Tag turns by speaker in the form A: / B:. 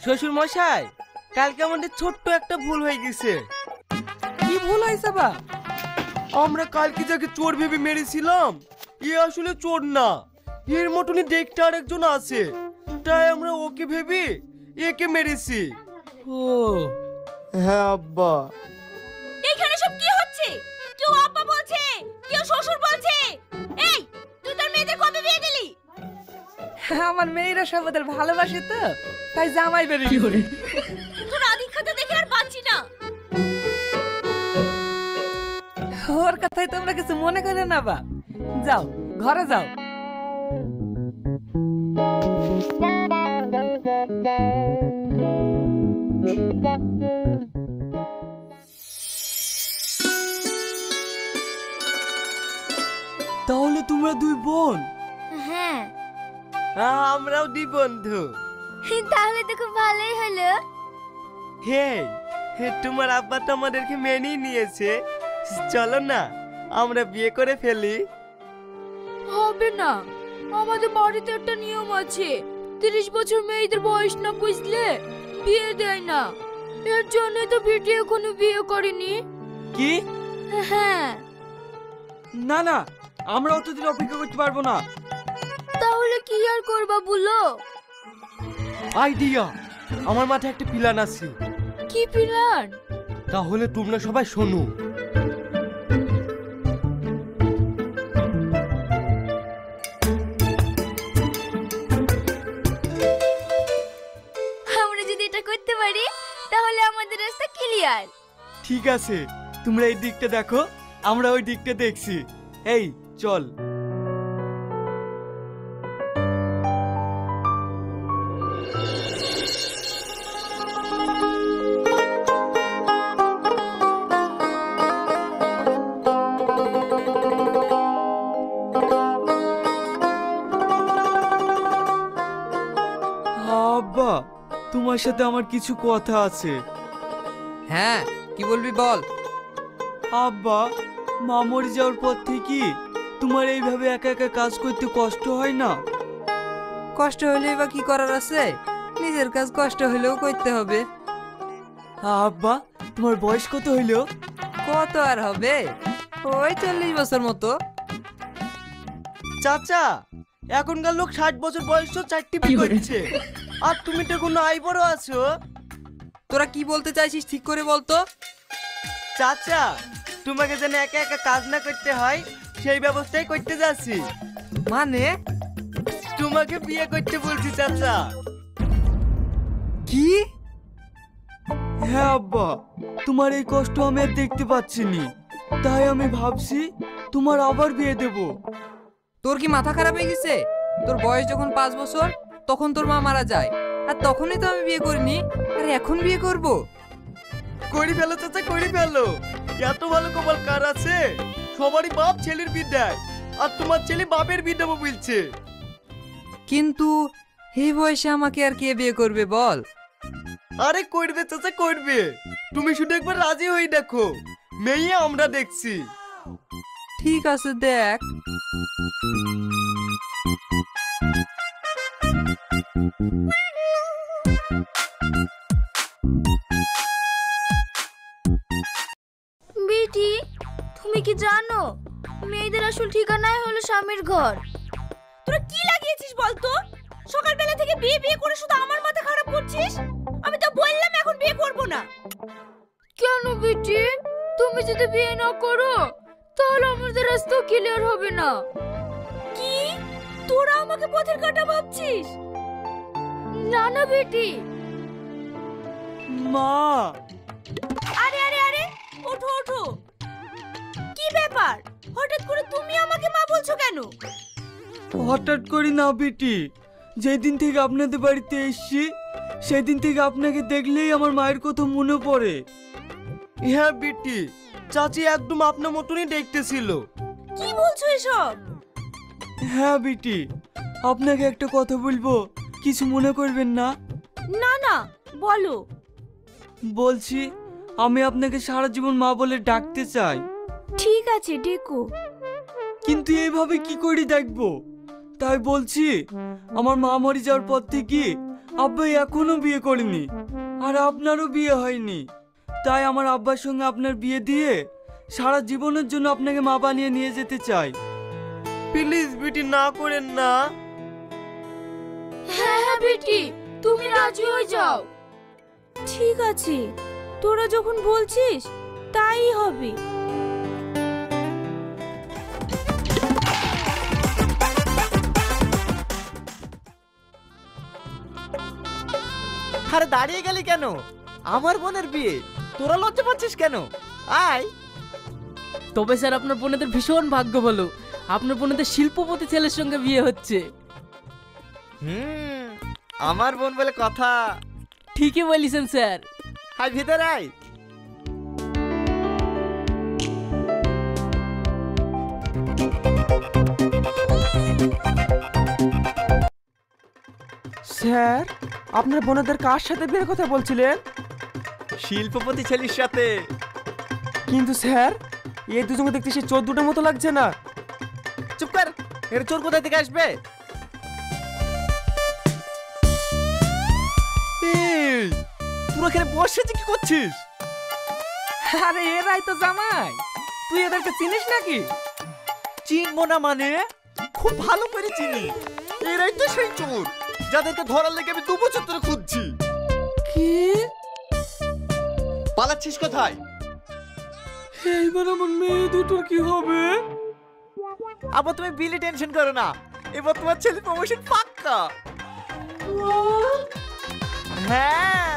A: শ্বশুর মশাই, কালকে আমাদের ছোট্ট একটা ভুল হয়ে গেছে।
B: কি ভুল হয়েছে বা?
A: আমরা কালকে যাকে চোর ভেবে মেরেছিলাম, এ আসলে চোর না। এর মতনই দেখতে আরেকজন আছে, তাই আমরা ওকে ভেবে একে মেরেছি।
B: ও
A: হ্যাঁ আব্বা।
C: এইখানে সব কি হচ্ছে? কেউ আব্বা বলছে, কেউ শ্বশুর বলছে। এই, তুই তোর মেয়েদের কবে বিয়ে দিলি?
B: আমার মেয়েরা সব ওদের ভালোবাসে তো, তাই জামাই বেরিয়ে করে।
C: তোর আধিক্যতা দেখে আর বাঁচি না।
B: ওর কথাই তোমরা কিছু মনে করে না বা। যাও ঘরে যাও।
A: তাহলে তোমরা দুই বোন?
C: হ্যাঁ।
A: আমরাও দুই বন্ধু।
C: তাহলে তো খুব ভালোই হলো।
A: হে, তোমার আব্বা তো আমাদেরকে মেনেই নিয়েছে। চলো না, আমরা বিয়ে করে ফেলি।
C: হবে না, আমাদের বাড়িতে একটা নিয়ম আছে, 30 বছর মেয়েদের বয়স না বুঝলে বিয়ে দেয় না। এর জন্য তো বেটি এখনো বিয়ে করেনি।
B: কি?
C: হ্যাঁ।
B: না না, আমরা অতদিন অপেক্ষা করতে পারবো না।
C: তাহলে কি আর করবা বলো?
A: আইডিয়া, আমার মাথায় একটা প্ল্যান আছে।
C: কি প্ল্যান?
A: তাহলে তোমরা সবাই শোনো।
C: আমরা যদি এটা করতে পারি তাহলে আমাদের রাস্তা ক্লিয়ার।
A: ঠিক আছে, তোমরা এই দিকটা দেখো, আমরা ওই দিকটা দেখছি। এই চল। আব্বা, তোমার সাথে আমার কিছু কথা আছে।
B: হ্যাঁ, কি বলবি বল।
A: আব্বা, মা মরে যাওয়ার পর থেকে তোমার এইভাবে একা একা কাজ করতে কষ্ট হয় না?
B: কষ্ট হলেই বা কি করার আছে, নিজের কাজ কষ্ট হলেও করতে হবে।
A: আব্বা, তোমার বয়স কত হইলো?
B: কত আর হবে, ওই 40 বছর মতো।
A: চাচা, এখনকার লোক 60 বছর বয়সেও 4টি বিয়ে করছে, আর তুমি তো কোনো আইবড় আছো।
B: তোরা কি বলতে চাইছিস ঠিক করে বলতো।
A: চাচা, তোমাকে যেন একা একা কাজ না করতে হয় সেই ব্যবস্থাই করতে যাচ্ছি।
B: মানে?
A: তোমাকে বিয়ে করতে বলছি চাচা।
B: কি?
A: হ্যাঁ আব্বা, তোমার এই কষ্ট আমি আর দেখতে পাচ্ছি নি, তাই আমি ভাবছি তোমার আবার বিয়ে দেব।
B: তোর কি মাথা খারাপ হয়ে গেছে? তোর বয়স যখন 5 বছর তখন তোর মা মারা যায়, আর তখনই তো আমি বিয়ে করিনি, আর এখন বিয়ে করব?
A: করে ফেলো চাচা, করে ফেলো। এত ভালো কপাল কার আছে? সবারই বাপ ছেলের বিদ্যায়, আর তোমার ছেলে বাপের বিদ্যা বলছে।
B: কিন্তু এই বয়সে আমাকে আর কে বিয়ে করবে বল?
A: আরে করবে চাচা, করবে। তুমি শুধু একবার রাজি হয়ে দেখো, মেয়ে আমরা দেখছি।
B: ঠিক আছে, দেখ।
C: বেটি, তুমি কি জানো মেয়েদের আসল ঠিকানাই হলো স্বামীর ঘর? তোরা কি লাগিয়েছিস বলতো? সকালবেলা থেকে বিয়ে বিয়ে করে শুধু আমার মাথা খারাপ করছিস। আমি তো বললাম এখন বিয়ে করব না। কেন বেটি? তুমি যদি বিয়ে না করো তাহলে আমাদের রাস্তা ক্লিয়ার হবে না। কি? তোরা আমাকে পথের কাঁটা ভাবছিস? না না বেটি।
A: মা।
C: আরে আরে আরে, ওঠো ওঠো। কি ব্যাপার, হঠাৎ করে তুমি আমাকে মা বলছো কেন?
A: হঠাৎ করি না বেটি, যেদিন থেকে আপনাদের বাড়িতে এসেছি সেদিন থেকে আপনাকে দেখলেই আমার মায়ের কথা মনে পড়ে। হ্যাঁ বেটি, চাচি একদম আপনার মতনই দেখতেছিল।
C: কি বলছো এসব?
A: হ্যাঁ বেটি, আপনাকে একটা কথা বলবো, কিছু মনে করবেন না।
C: না না, বলো।
A: বলছি, আমি আপনাকে সারা জীবন মা বলে ডাকতে চাই।
C: ঠিক আছে, ডেকো।
A: কিন্তু এইভাবে কি করে দেখবো? তাই বলছি, আমার মা মরে যাওয়ার পর থেকে আব্বা এখনো বিয়ে করেনি, আর আপনারও বিয়ে হয়নি। তাই আমার আব্বার সঙ্গে আপনার বিয়ে দিয়ে সারা জীবনের জন্য আপনাকে মা বানিয়ে নিয়ে যেতে চাই।
D: প্লিজ বিটি না করেন না।
C: হ্যাঁ হ্যাঁ বেটি, তুমি রাজি হয়ে যাও। ঠিক আছে, তোরা যখন বলছিস তাই হবে।
D: আরে দাঁড়িয়ে গেলি কেন? আমার বোনের বিয়ে, তোরা লজ্জা পাচ্ছিস কেন? আয়।
E: তবে স্যার আপনার বোনেদের ভীষণ ভাগ্য ভালো, আপনার বোনেদের শিল্পপতি ছেলের সঙ্গে বিয়ে হচ্ছে।
D: আমার বোন বলে কথা।
E: ঠিকই বলেছেন স্যার।
D: আয় ভিতরে আয়।
F: স্যার, আপনার বোনেদের কার সাথে বিয়ের কথা বলছিলেন?
D: শিল্পপতি ছেলের সাথে।
F: কিন্তু স্যার, এই দুজনকে দেখতে সে চোর দুটোর মতো লাগছে না।
D: চুপ কর, এর চোর কোথা থেকে আসবে? এই, তোরা এখানে বসে কি করছিস?
E: আরে এরাই তো জামাই, তুই এদেরকে চিনিস নাকি?
D: চিনবো না মানে? খুব ভালো করে চিনি। এরাই তো সেই চোর যাদেরকে ধরার লেগে আমি 2 বছর ধরে খুঁজছি।
A: কি?
D: পালাচ্ছিস কোথায়?
A: এইবার আমার মেয়ে দুটোর কি হবে?
D: আবার তুমি বিলি টেনশন করো না, এবার তোমার ছেলে প্রমোশন পাক্কা। হ্যাঁ,